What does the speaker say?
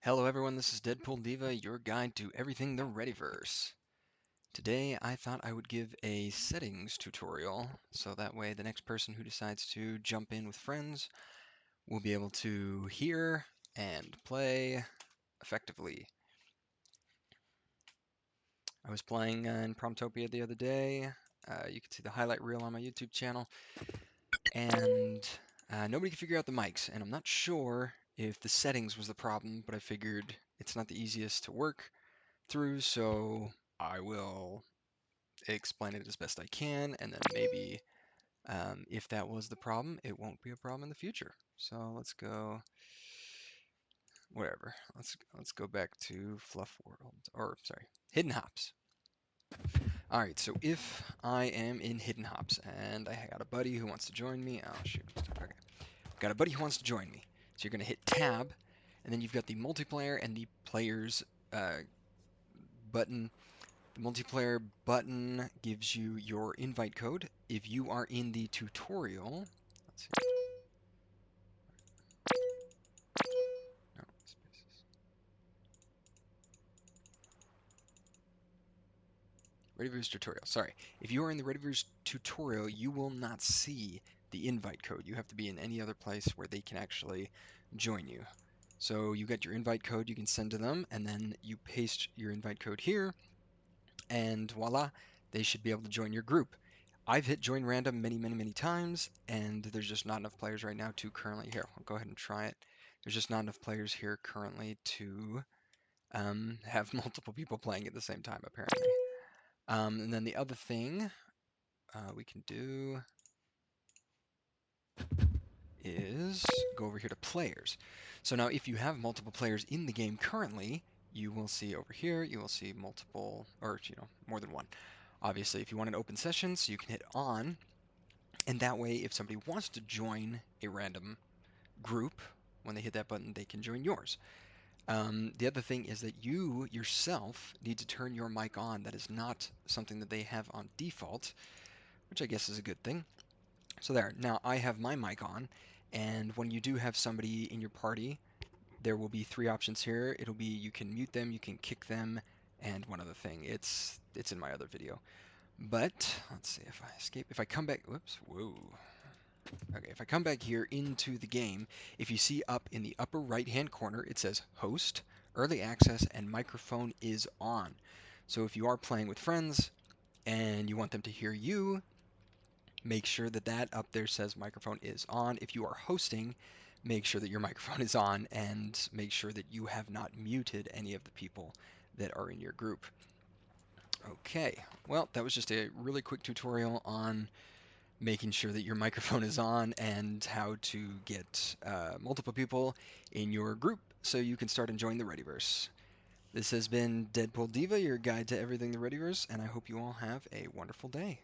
Hello everyone, this is Deadpool Diva, your guide to everything the Readyverse. Today I thought I would give a settings tutorial, so that way the next person who decides to jump in with friends will be able to hear and play effectively. I was playing in Promptopia the other day. You can see the highlight reel on my YouTube channel, and nobody could figure out the mics, and I'm not sure if the settings was the problem, but I figured it's not the easiest to work through, so I will explain it as best I can, and then maybe if that was the problem, it won't be a problem in the future. So let's go, whatever. Let's go back to Fluff World, or sorry, Hidden Hops. All right, so if I am in Hidden Hops and I got a buddy who wants to join me, oh shoot, okay, got a buddy who wants to join me. So you're gonna hit Tab, and then you've got the multiplayer and the players uh, button. The multiplayer button gives you your invite code. If you are in the tutorial, let's see. No, spaces. Readyverse tutorial. Sorry. If you are in the Readyverse tutorial, you will not see the invite code. You have to be in any other place where they can actually join you. So you get your invite code you can send to them, and then you paste your invite code here, and voila, they should be able to join your group. I've hit join random many times, and there's just not enough players right now to currently here. I'll go ahead and try it. There's just not enough players here currently to have multiple people playing at the same time, apparently. And then the other thing we can do is go over here to players. So now if you have multiple players in the game currently, you will see over here, you will see multiple, or more than one. Obviously, if you want an open session, so you can hit on, and that way if somebody wants to join a random group, when they hit that button, they can join yours. The other thing is that you yourself need to turn your mic on. That is not something that they have on default, which I guess is a good thing. So there, now I have my mic on, and when you do have somebody in your party, there will be three options here. It'll be you can mute them, you can kick them, and one other thing. It's in my other video. But let's see if I escape. If I come back, whoops, whoa. Okay, if I come back here into the game, if you see up in the upper right-hand corner, it says Host, Early Access, and Microphone is on. So if you are playing with friends and you want them to hear you, make sure that that up there says microphone is on. If you are hosting, make sure that your microphone is on and make sure that you have not muted any of the people that are in your group. Okay, well, that was just a really quick tutorial on making sure that your microphone is on and how to get multiple people in your group so you can start enjoying the Readyverse. This has been Deadpool Diva, your guide to everything the Readyverse, and I hope you all have a wonderful day.